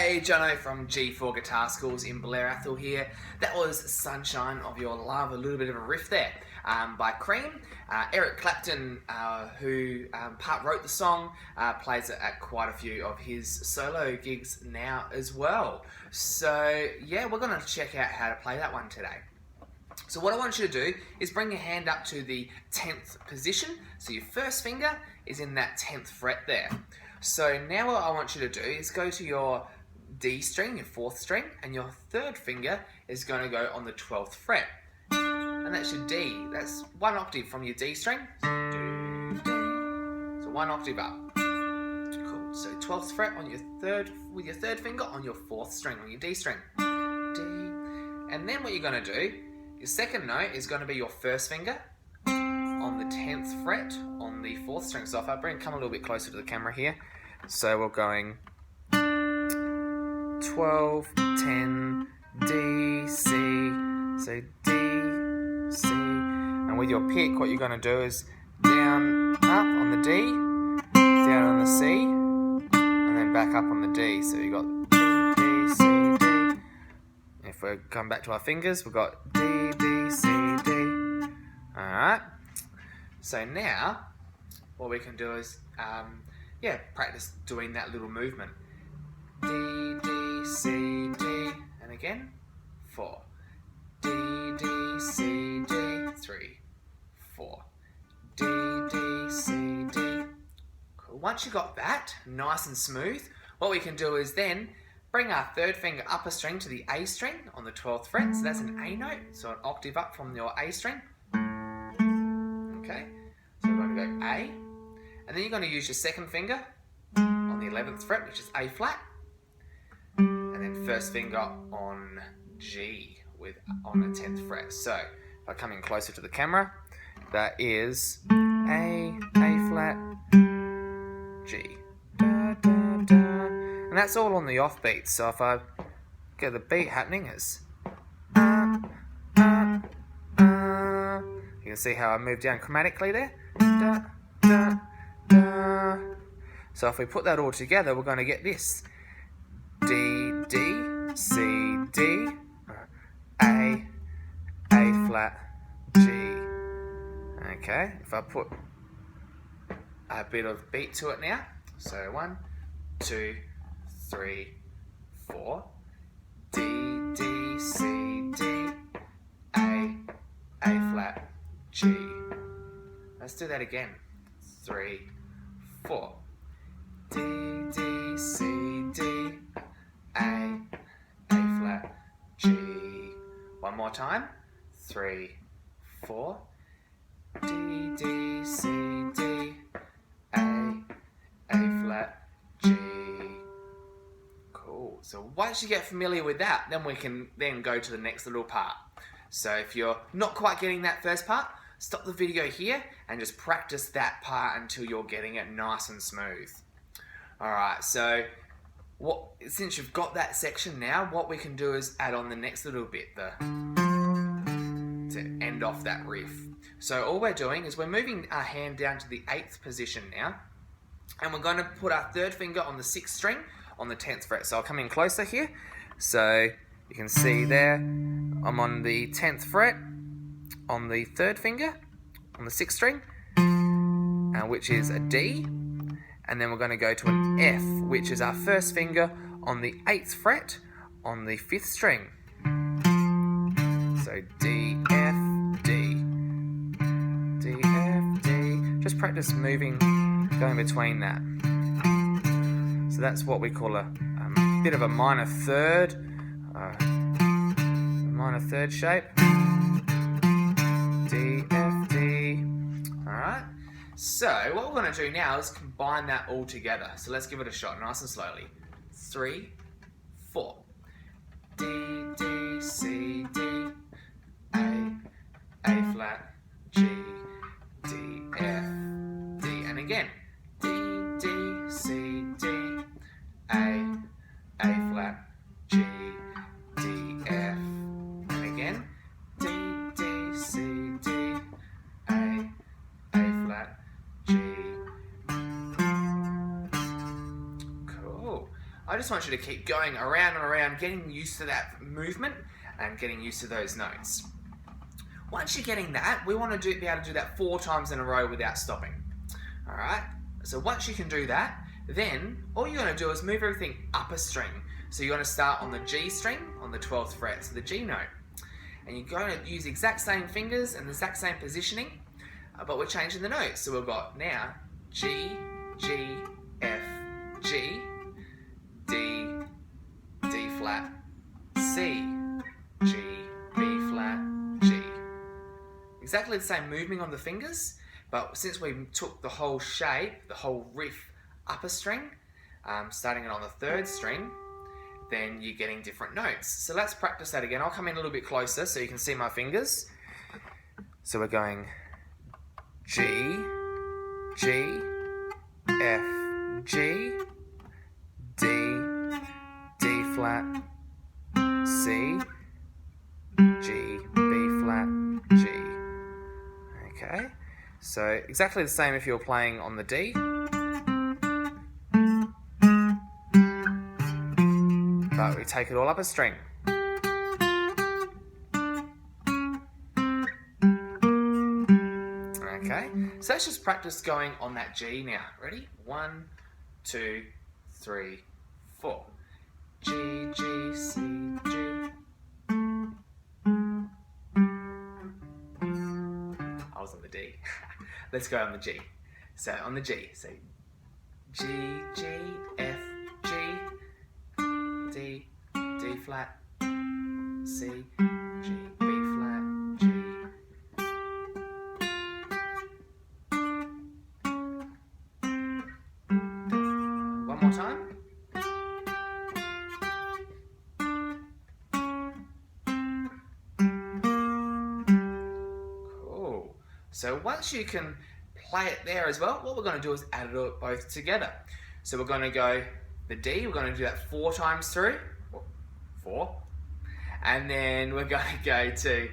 Hey, Jono from G4 Guitar Schools in Blair, Athol here. That was Sunshine of Your Love, a little bit of a riff there by Cream. Eric Clapton, who part wrote the song, plays it at quite a few of his solo gigs now as well. So yeah, we're going to check out how to play that one today. So what I want you to do is bring your hand up to the 10th position. So your first finger is in that 10th fret there. So now what I want you to do is go to your D string, your 4th string, and your third finger is going to go on the 12th fret. And that's your D. That's one octave from your D string. So one octave up. Cool. So 12th fret on your third, with your third finger on your 4th string, on your D string. D. And then what you're going to do, your second note is going to be your first finger on the 10th fret on the 4th string. So if I come a little bit closer to the camera here, so we're going 12, 10, D, C, so D, C, and with your pick what you're going to do is down, up on the D, down on the C, and then back up on the D. So you've got D, D, C, D. If we come back to our fingers, we've got D, D, C, D. Alright, so now what we can do is practice doing that little movement. D, D, C, D, and again, 4. D, D, C, D, 3, 4. D, D, C, D. Cool. Once you got that nice and smooth, what we can do is then bring our third finger up a string to the A string on the 12th fret. So that's an A note, so an octave up from your A string. Okay, so we're going to go A, and then you're going to use your second finger on the 11th fret, which is A flat, and then first finger on G on the 10th fret. So if I come in closer to the camera, that is A flat, G, da, da, da. And that's all on the offbeat. So if I get the beat happening, it's you can see how I move down chromatically there. Da, da, da. So if we put that all together, we're going to get this. D, D, C, D, A flat, G. Okay, if I put a bit of beat to it now. So 1, 2, 3, 4. D, D, C, D, A flat, G. Let's do that again. 3, 4. D, D, C, D, A flat, G. One more time. 3, 4. D, D, C, D, A flat, G. Cool. So once you get familiar with that, then we can then go to the next little part. So if you're not quite getting that first part, stop the video here and just practice that part until you're getting it nice and smooth. Alright, so since you've got that section now, what we can do is add on the next little bit to end off that riff. So all we're doing is we're moving our hand down to the 8th position now, and we're going to put our third finger on the 6th string on the 10th fret. So I'll come in closer here. So you can see there, I'm on the 10th fret on the third finger on the 6th string, which is a D, and then we're going to go to an F, which is our first finger on the 8th fret on the 5th string. So D, F, D, D, F, D. Just practice moving, going between that. So that's what we call a bit of a minor third shape. D, F, D. Alright. So what we're going to do now is combine that all together. So let's give it a shot, nice and slowly. 3, 4. D, D, C, D, A flat, G, D, F, D. And again. D, D, C, D, A flat, G, D, F. And again. D, D, C, D, A flat, G. Cool. I just want you to keep going around and around, getting used to that movement and getting used to those notes. Once you're getting that, we want to be able to do that 4 times in a row without stopping. Alright, so once you can do that, then all you're going to do is move everything up a string. So you're going to start on the G string on the 12th fret, so the G note. And you're going to use the exact same fingers and the exact same positioning, but we're changing the notes. So we've got now G, G, F, G, D, D flat, C, G, B flat, G. Exactly the same movement on the fingers, but since we took the whole shape, the whole riff up a string, starting it on the 3rd string, then you're getting different notes. So let's practice that again. I'll come in a little bit closer so you can see my fingers. So we're going G, G, F, G, D, D flat, C, G, B flat, G. Okay, so exactly the same if you're playing on the D. But we take it all up a string. Okay, so let's just practice going on that G now. Ready? 1, 2, 3, 4. G, G, C, G. I was on the D. Let's go on the G. So on the G, so G, G, F, G, D, D flat, C, G, B flat, G. One more time. Cool. So once you can play it there as well, what we're going to do is add it both together. So we're going to go the D, we're going to do that 4 times through. 4. And then we're going to go to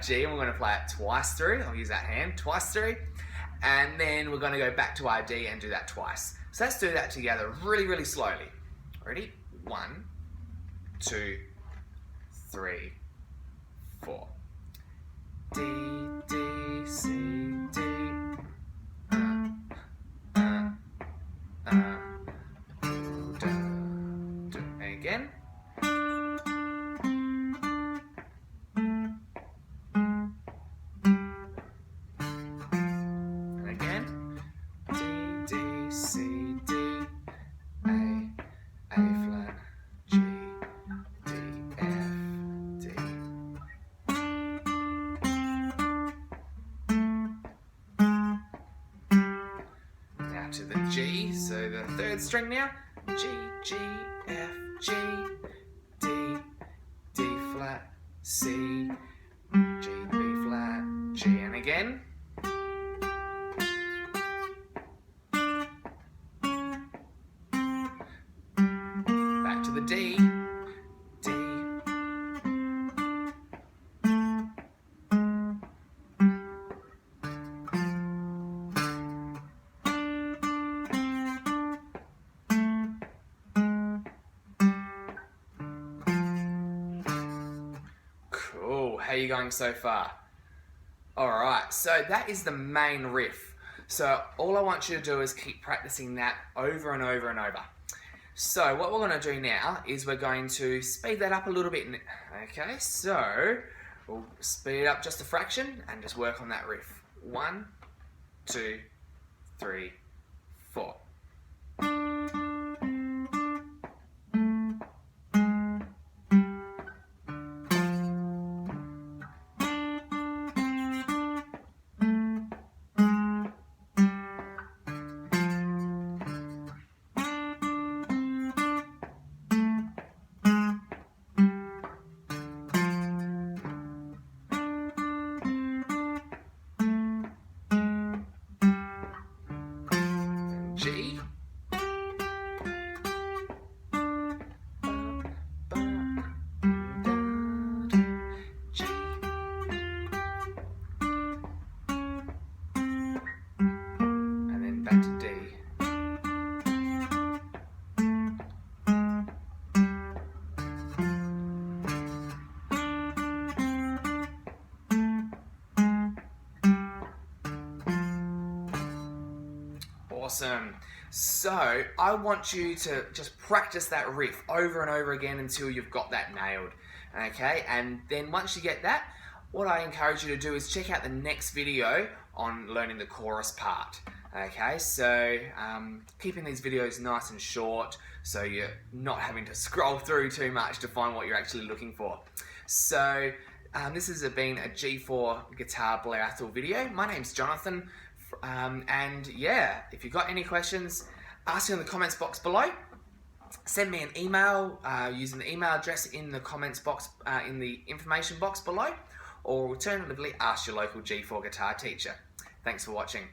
G and we're going to play it twice through. I'll use that hand, twice through. And then we're going to go back to our D and do that twice. So let's do that together really, really slowly. Ready? 1, 2, 3, 4. D, D, C, D. Again. And again. D, D, C, D, A flat, G, D, F, D. Now to the G, so the 3rd string now. G, G, F, G, D, D flat, C, G, B flat, G, and again. Back to the D, D. Cool, how are you going so far? Alright, so that is the main riff. So all I want you to do is keep practicing that over and over and over. So what we're going to do now is we're going to speed that up a little bit. Okay, so we'll speed it up just a fraction and just work on that riff. 1, 2, 3, 4. G, Awesome. So I want you to just practice that riff over and over again until you've got that nailed. Okay, and then once you get that, what I encourage you to do is check out the next video on learning the chorus part. Okay, so keeping these videos nice and short so you're not having to scroll through too much to find what you're actually looking for. So this has been a G4 guitar Blair Athol video. My name's Jonathan, and yeah, if you've got any questions, ask me in the comments box below. Send me an email using the email address in the comments box, in the information box below, or alternatively ask your local G4 guitar teacher. Thanks for watching.